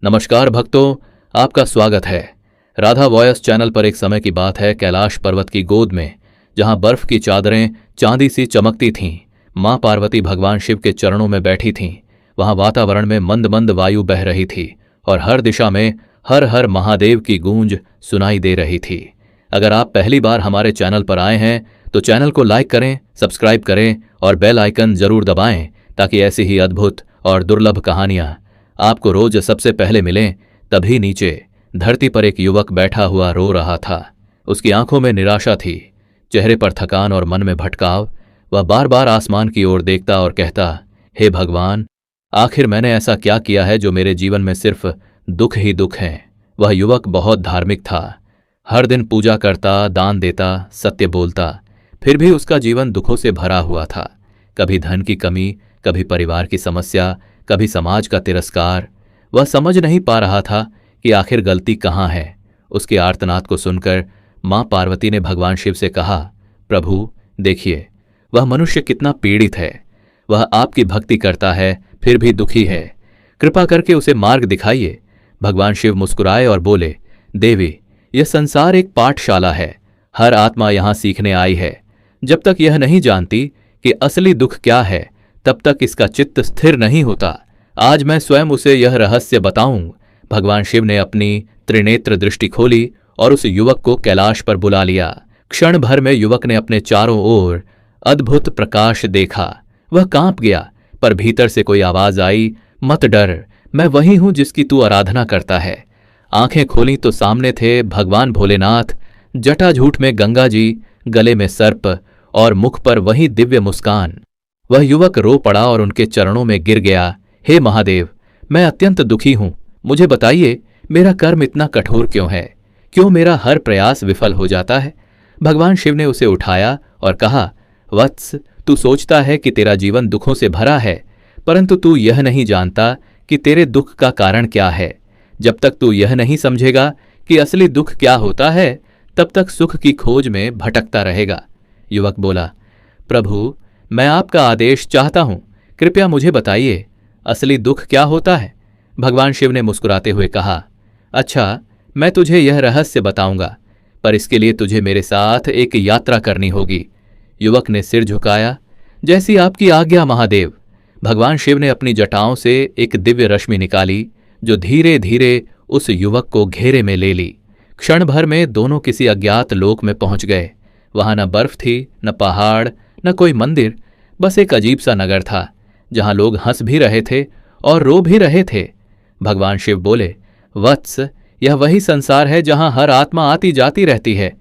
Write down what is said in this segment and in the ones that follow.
नमस्कार भक्तों, आपका स्वागत है। राधा वॉयस चैनल पर एक समय की बात है, कैलाश पर्वत की गोद में जहां बर्फ की चादरें चांदी सी चमकती थीं, मां पार्वती भगवान शिव के चरणों में बैठी थीं। वहां वातावरण में मंद मंद वायु बह रही थी और हर दिशा में हर हर महादेव की गूंज सुनाई दे रही थी। अगर आप पहली बार हमारे चैनल पर आए हैं तो चैनल को लाइक करें, सब्सक्राइब करें और बेल आइकन जरूर दबाएं ताकि ऐसी ही अद्भुत और दुर्लभ कहानियां आपको रोज सबसे पहले मिलें। तभी नीचे धरती पर एक युवक बैठा हुआ रो रहा था। उसकी आंखों में निराशा थी, चेहरे पर थकान और मन में भटकाव। वह बार बार आसमान की ओर देखता और कहता, हे भगवान, आखिर मैंने ऐसा क्या किया है जो मेरे जीवन में सिर्फ दुख ही दुख हैं। वह युवक बहुत धार्मिक था, हर दिन पूजा करता, दान देता, सत्य बोलता, फिर भी उसका जीवन दुखों से भरा हुआ था। कभी धन की कमी, कभी परिवार की समस्या, कभी समाज का तिरस्कार। वह समझ नहीं पा रहा था कि आखिर गलती कहाँ है। उसके आर्तनाद को सुनकर मां पार्वती ने भगवान शिव से कहा, प्रभु देखिए, वह मनुष्य कितना पीड़ित है। वह आपकी भक्ति करता है फिर भी दुखी है। कृपा करके उसे मार्ग दिखाइए। भगवान शिव मुस्कुराए और बोले, देवी, यह संसार एक पाठशाला है। हर आत्मा यहां सीखने आई है। जब तक यह नहीं जानती कि असली दुख क्या है, तब तक इसका चित्त स्थिर नहीं होता। आज मैं स्वयं उसे यह रहस्य बताऊं। भगवान शिव ने अपनी त्रिनेत्र दृष्टि खोली और उस युवक को कैलाश पर बुला लिया। क्षण भर में युवक ने अपने चारों ओर अद्भुत प्रकाश देखा। वह कांप गया, पर भीतर से कोई आवाज आई, मत डर, मैं वही हूं जिसकी तू आराधना करता है। आंखें खोली तो सामने थे भगवान भोलेनाथ, जटाजूट में गंगा जी, गले में सर्प और मुख पर वही दिव्य मुस्कान। वह युवक रो पड़ा और उनके चरणों में गिर गया। हे महादेव, मैं अत्यंत दुखी हूं। मुझे बताइए, मेरा कर्म इतना कठोर क्यों है? क्यों मेरा हर प्रयास विफल हो जाता है? भगवान शिव ने उसे उठाया और कहा, वत्स, तू सोचता है कि तेरा जीवन दुखों से भरा है, परंतु तू यह नहीं जानता कि तेरे दुख का कारण क्या है। जब तक तू यह नहीं समझेगा कि असली दुख क्या होता है, तब तक सुख की खोज में भटकता रहेगा। युवक बोला, प्रभु, मैं आपका आदेश चाहता हूं, कृपया मुझे बताइए, असली दुख क्या होता है? भगवान शिव ने मुस्कुराते हुए कहा, अच्छा, मैं तुझे यह रहस्य बताऊंगा, पर इसके लिए तुझे मेरे साथ एक यात्रा करनी होगी। युवक ने सिर झुकाया, जैसी आपकी आज्ञा महादेव। भगवान शिव ने अपनी जटाओं से एक दिव्य रश्मि निकाली जो धीरे धीरे उस युवक को घेरे में ले ली। क्षण भर में दोनों किसी अज्ञात लोक में पहुंच गए। वहां न बर्फ थी, न पहाड़, न कोई मंदिर, बस एक अजीब सा नगर था जहां लोग हंस भी रहे थे और रो भी रहे थे। भगवान शिव बोले, वत्स, यह वही संसार है जहां हर आत्मा आती जाती रहती है।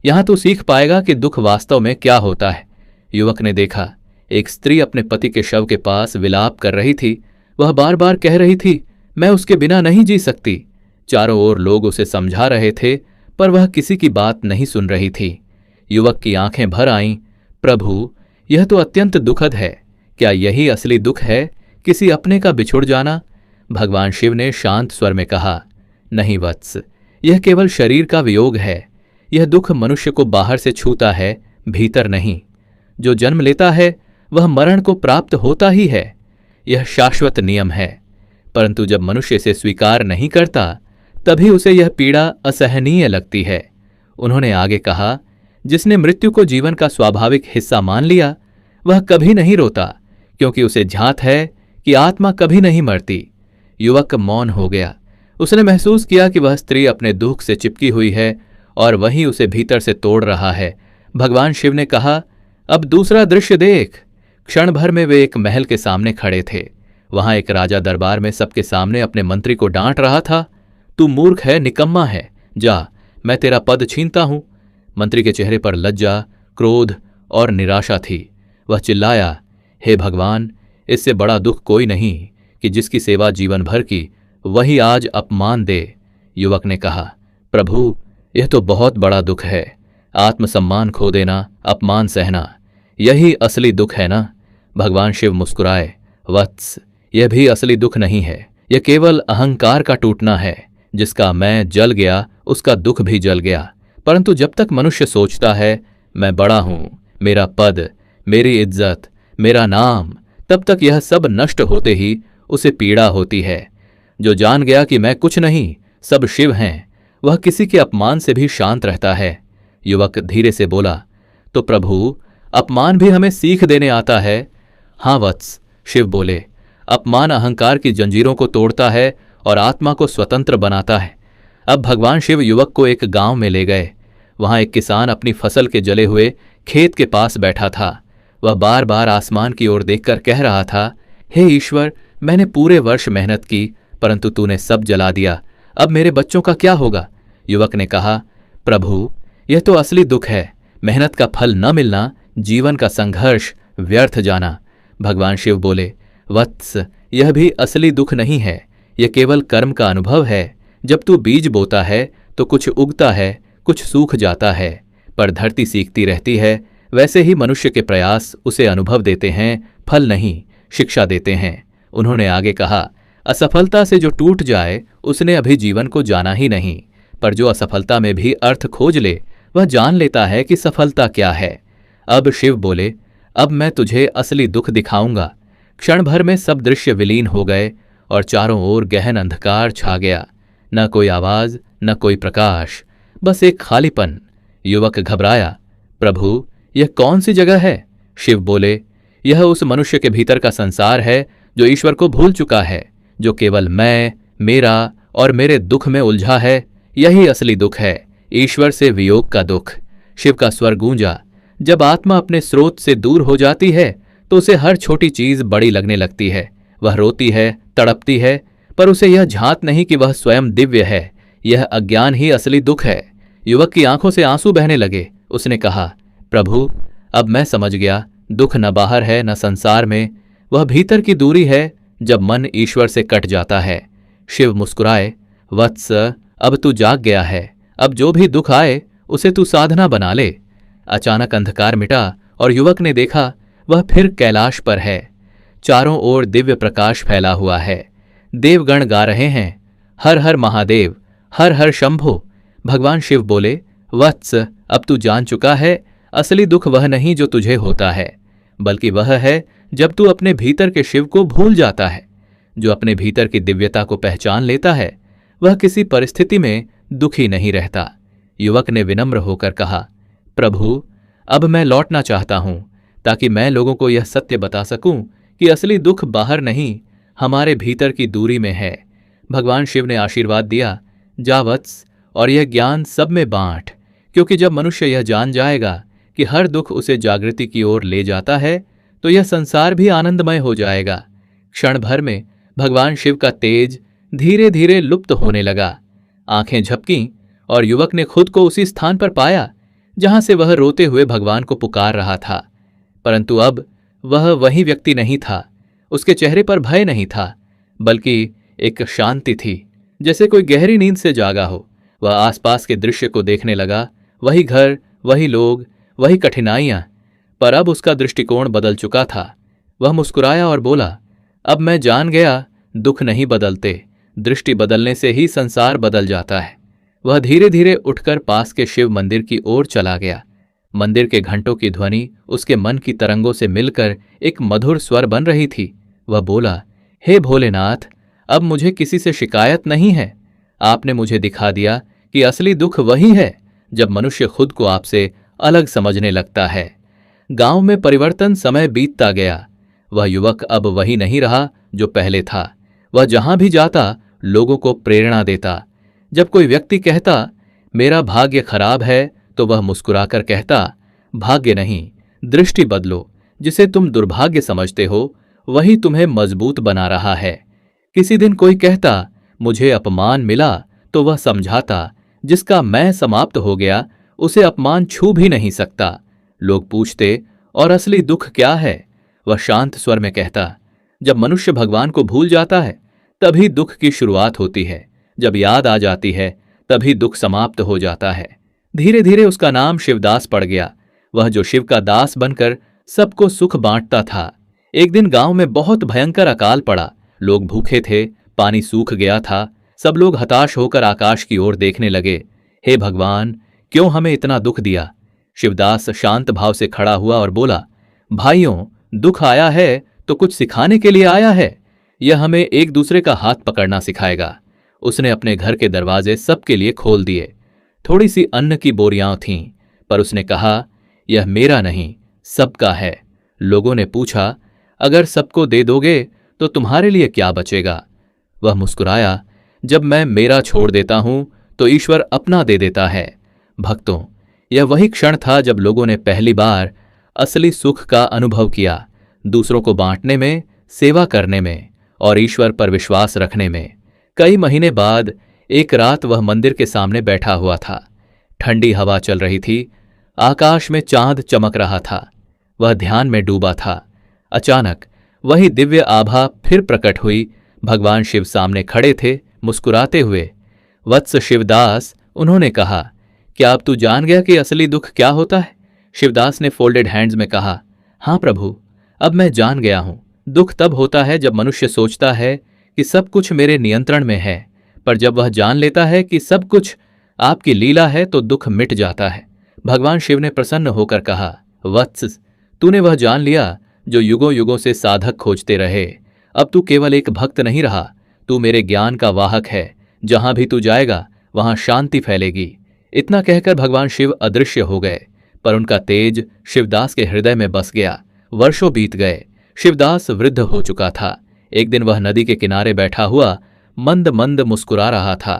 यहां तू सीख पाएगा कि दुख वास्तव में क्या होता है। युवक ने देखा, एक स्त्री अपने पति के शव के पास विलाप कर रही थी। वह बार बार कह रही थी, मैं उसके बिना नहीं जी सकती। चारों ओर लोग उसे समझा रहे थे, पर वह किसी की बात नहीं सुन रही थी। युवक की आंखें भर आईं। प्रभु, यह तो अत्यंत दुखद है। क्या यही असली दुख है, किसी अपने का बिछुड़ जाना? भगवान शिव ने शांत स्वर में कहा, नहीं वत्स, यह केवल शरीर का वियोग है। यह दुख मनुष्य को बाहर से छूता है, भीतर नहीं। जो जन्म लेता है वह मरण को प्राप्त होता ही है। यह शाश्वत नियम है, परंतु जब मनुष्य इसे स्वीकार नहीं करता, तभी उसे यह पीड़ा असहनीय लगती है। उन्होंने आगे कहा, जिसने मृत्यु को जीवन का स्वाभाविक हिस्सा मान लिया, वह कभी नहीं रोता, क्योंकि उसे झांत है कि आत्मा कभी नहीं मरती। युवक मौन हो गया। उसने महसूस किया कि वह स्त्री अपने दुख से चिपकी हुई है और वही उसे भीतर से तोड़ रहा है। भगवान शिव ने कहा, अब दूसरा दृश्य देख। क्षण भर में वे एक महल के सामने खड़े थे। वहां एक राजा दरबार में सबके सामने अपने मंत्री को डांट रहा था, तू मूर्ख है, निकम्मा है, जा, मैं तेरा पद छीनता हूं। मंत्री के चेहरे पर लज्जा, क्रोध और निराशा थी। वह चिल्लाया, हे भगवान, इससे बड़ा दुख कोई नहीं कि जिसकी सेवा जीवन भर की, वही आज अपमान दे। युवक ने कहा, प्रभु, यह तो बहुत बड़ा दुख है। आत्मसम्मान खो देना, अपमान सहना, यही असली दुख है ना? भगवान शिव मुस्कुराए, वत्स, यह भी असली दुख नहीं है। यह केवल अहंकार का टूटना है। जिसका मैं जल गया, उसका दुख भी जल गया। परंतु जब तक मनुष्य सोचता है, मैं बड़ा हूं, मेरा पद, मेरी इज्जत, मेरा नाम, तब तक यह सब नष्ट होते ही उसे पीड़ा होती है। जो जान गया कि मैं कुछ नहीं, सब शिव हैं, वह किसी के अपमान से भी शांत रहता है। युवक धीरे से बोला, तो प्रभु, अपमान भी हमें सीख देने आता है? हाँ वत्स, शिव बोले, अपमान अहंकार की जंजीरों को तोड़ता है और आत्मा को स्वतंत्र बनाता है। अब भगवान शिव युवक को एक गांव में ले गए। वहां एक किसान अपनी फसल के जले हुए खेत के पास बैठा था। वह बार बार आसमान की ओर देखकर कह रहा था, हे ईश्वर, मैंने पूरे वर्ष मेहनत की, परंतु तूने सब जला दिया। अब मेरे बच्चों का क्या होगा? युवक ने कहा, प्रभु, यह तो असली दुख है। मेहनत का फल न मिलना, जीवन का संघर्ष व्यर्थ जाना। भगवान शिव बोले, वत्स, यह भी असली दुख नहीं है, यह केवल कर्म का अनुभव है। जब तू बीज बोता है तो कुछ उगता है, कुछ सूख जाता है, पर धरती सीखती रहती है। वैसे ही मनुष्य के प्रयास उसे अनुभव देते हैं, फल नहीं, शिक्षा देते हैं। उन्होंने आगे कहा, असफलता से जो टूट जाए उसने अभी जीवन को जाना ही नहीं, पर जो असफलता में भी अर्थ खोज ले वह जान लेता है कि सफलता क्या है। अब शिव बोले, अब मैं तुझे असली दुख दिखाऊंगा। क्षण भर में सब दृश्य विलीन हो गए और चारों ओर गहन अंधकार छा गया। न कोई आवाज, न कोई प्रकाश, बस एक खालीपन। युवक घबराया, प्रभु, यह कौन सी जगह है? शिव बोले, यह उस मनुष्य के भीतर का संसार है जो ईश्वर को भूल चुका है, जो केवल मैं, मेरा और मेरे दुख में उलझा है। यही असली दुख है, ईश्वर से वियोग का दुख। शिव का स्वर गूंजा, जब आत्मा अपने स्रोत से दूर हो जाती है तो उसे हर छोटी चीज बड़ी लगने लगती है। वह रोती है, तड़पती है, पर उसे यह झांत नहीं कि वह स्वयं दिव्य है। यह अज्ञान ही असली दुख है। युवक की आंखों से आंसू बहने लगे। उसने कहा, प्रभु, अब मैं समझ गया, दुख न बाहर है न संसार में, वह भीतर की दूरी है जब मन ईश्वर से कट जाता है। शिव मुस्कुराए, वत्स, अब तू जाग गया है। अब जो भी दुख आए उसे तू साधना बना ले। अचानक अंधकार मिटा और युवक ने देखा वह फिर कैलाश पर है। चारों ओर दिव्य प्रकाश फैला हुआ है। देवगण गा रहे हैं, हर हर महादेव, हर हर शंभो। भगवान शिव बोले, वत्स, अब तू जान चुका है, असली दुख वह नहीं जो तुझे होता है, बल्कि वह है जब तू अपने भीतर के शिव को भूल जाता है। जो अपने भीतर की दिव्यता को पहचान लेता है वह किसी परिस्थिति में दुखी नहीं रहता। युवक ने विनम्र होकर कहा, प्रभु, अब मैं लौटना चाहता हूं ताकि मैं लोगों को यह सत्य बता सकूं कि असली दुख बाहर नहीं, हमारे भीतर की दूरी में है। भगवान शिव ने आशीर्वाद दिया, जा वत्स, और यह ज्ञान सब में बांट, क्योंकि जब मनुष्य यह जान जाएगा कि हर दुख उसे जागृति की ओर ले जाता है तो यह संसार भी आनंदमय हो जाएगा। क्षण भर में भगवान शिव का तेज धीरे धीरे लुप्त होने लगा। आंखें झपकीं और युवक ने खुद को उसी स्थान पर पाया जहां से वह रोते हुए भगवान को पुकार रहा था। परंतु अब वह वही व्यक्ति नहीं था। उसके चेहरे पर भय नहीं था, बल्कि एक शांति थी, जैसे कोई गहरी नींद से जागा हो। वह आसपास के दृश्य को देखने लगा, वही घर, वही लोग, वही कठिनाइयां, पर अब उसका दृष्टिकोण बदल चुका था। वह मुस्कुराया और बोला, अब मैं जान गया, दुख नहीं बदलते, दृष्टि बदलने से ही संसार बदल जाता है। वह धीरे धीरे उठकर पास के शिव मंदिर की ओर चला गया। मंदिर के घंटों की ध्वनि उसके मन की तरंगों से मिलकर एक मधुर स्वर बन रही थी। वह बोला, हे भोलेनाथ, अब मुझे किसी से शिकायत नहीं है। आपने मुझे दिखा दिया कि असली दुख वही है जब मनुष्य खुद को आपसे अलग समझने लगता है। गांव में परिवर्तन समय बीतता गया। वह युवक अब वही नहीं रहा जो पहले था। वह जहां भी जाता लोगों को प्रेरणा देता। जब कोई व्यक्ति कहता, मेरा भाग्य खराब है, तो वह मुस्कुराकर कहता, भाग्य नहीं, दृष्टि बदलो। जिसे तुम दुर्भाग्य समझते हो वही तुम्हें मजबूत बना रहा है। किसी दिन कोई कहता, मुझे अपमान मिला, तो वह समझाता, जिसका मैं समाप्त हो गया उसे अपमान छू भी नहीं सकता। लोग पूछते, और असली दुख क्या है? वह शांत स्वर में कहता, जब मनुष्य भगवान को भूल जाता है तभी दुख की शुरुआत होती है। जब याद आ जाती है तभी दुख समाप्त हो जाता है। धीरे धीरे उसका नाम शिवदास पड़ गया। वह जो शिव का दास बनकर सबको सुख बांटता था। एक दिन गांव में बहुत भयंकर अकाल पड़ा। लोग भूखे थे, पानी सूख गया था। सब लोग हताश होकर आकाश की ओर देखने लगे। हे भगवान, क्यों हमें इतना दुख दिया? शिवदास शांत भाव से खड़ा हुआ और बोला, भाइयों, दुख आया है तो कुछ सिखाने के लिए आया है। यह हमें एक दूसरे का हाथ पकड़ना सिखाएगा। उसने अपने घर के दरवाजे सबके लिए खोल दिए। थोड़ी सी अन्न की बोरियां थीं, पर उसने कहा, यह मेरा नहीं, सबका है। लोगों ने पूछा, अगर सबको दे दोगे तो तुम्हारे लिए क्या बचेगा? वह मुस्कुराया, जब मैं मेरा छोड़ देता हूं तो ईश्वर अपना दे देता है। भक्तों, यह वही क्षण था जब लोगों ने पहली बार असली सुख का अनुभव किया, दूसरों को बांटने में, सेवा करने में और ईश्वर पर विश्वास रखने में। कई महीने बाद एक रात वह मंदिर के सामने बैठा हुआ था। ठंडी हवा चल रही थी, आकाश में चांद चमक रहा था। वह ध्यान में डूबा था। अचानक वही दिव्य आभा फिर प्रकट हुई। भगवान शिव सामने खड़े थे, मुस्कुराते हुए। वत्स शिवदास, उन्होंने कहा, क्या अब तू जान गया कि असली दुख क्या होता है? शिवदास ने फोल्डेड हैंड्स में कहा, हाँ प्रभु, अब मैं जान गया हूं। दुख तब होता है जब मनुष्य सोचता है कि सब कुछ मेरे नियंत्रण में है, पर जब वह जान लेता है कि सब कुछ आपकी लीला है तो दुख मिट जाता है। भगवान शिव ने प्रसन्न होकर कहा, वत्स, तूने वह जान लिया जो युगों युगों से साधक खोजते रहे। अब तू केवल एक भक्त नहीं रहा, तू मेरे ज्ञान का वाहक है। जहां भी तू जाएगा वहां शांति फैलेगी। इतना कहकर भगवान शिव अदृश्य हो गए, पर उनका तेज शिवदास के हृदय में बस गया। वर्षों बीत गए। शिवदास वृद्ध हो चुका था। एक दिन वह नदी के किनारे बैठा हुआ मंद मंद मुस्कुरा रहा था।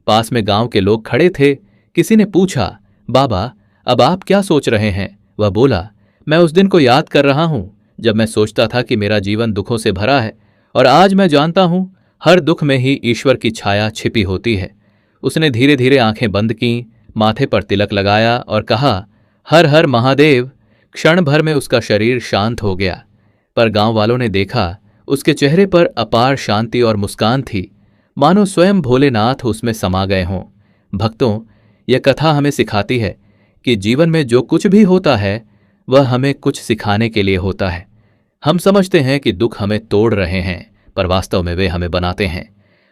पास में गांव के लोग खड़े थे। किसी ने पूछा, बाबा, अब आप क्या सोच रहे हैं? वह बोला, मैं उस दिन को याद कर रहा हूं जब मैं सोचता था कि मेरा जीवन दुखों से भरा है, और आज मैं जानता हूं हर दुख में ही ईश्वर की छाया छिपी होती है। उसने धीरे धीरे आंखें बंद की, माथे पर तिलक लगाया और कहा, हर हर महादेव। क्षण भर में उसका शरीर शांत हो गया, पर गांव वालों ने देखा उसके चेहरे पर अपार शांति और मुस्कान थी, मानो स्वयं भोलेनाथ उसमें समा गए हों। भक्तों, यह कथा हमें सिखाती है कि जीवन में जो कुछ भी होता है वह हमें कुछ सिखाने के लिए होता है। हम समझते हैं कि दुख हमें तोड़ रहे हैं, पर वास्तव में वे हमें बनाते हैं।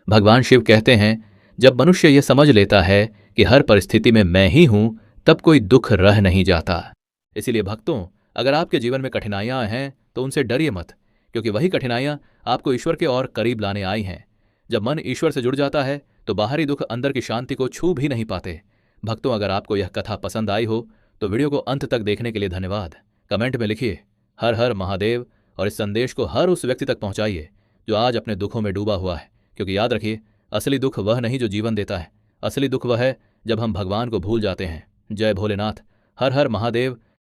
भगवान शिव कहते हैं, जब मनुष्य यह समझ लेता है कि हर परिस्थिति में मैं ही हूं, तब कोई दुख रह नहीं जाता। इसीलिए भक्तों, अगर आपके जीवन में कठिनाइयां हैं तो उनसे डरिए मत, क्योंकि वही कठिनाइयां आपको ईश्वर के और करीब लाने आई हैं। जब मन ईश्वर से जुड़ जाता है तो बाहरी दुख अंदर की शांति को छू भी नहीं पाते। भक्तों, अगर आपको यह कथा पसंद आई हो तो वीडियो को अंत तक देखने के लिए धन्यवाद। कमेंट में लिखिए हर हर महादेव और इस संदेश को हर उस व्यक्ति तक पहुंचाइए जो आज अपने दुखों में डूबा हुआ है, क्योंकि याद रखिए, असली दुख वह नहीं जो जीवन देता है, असली दुख वह है जब हम भगवान को भूल जाते हैं। जय भोलेनाथ। हर हर महादेव।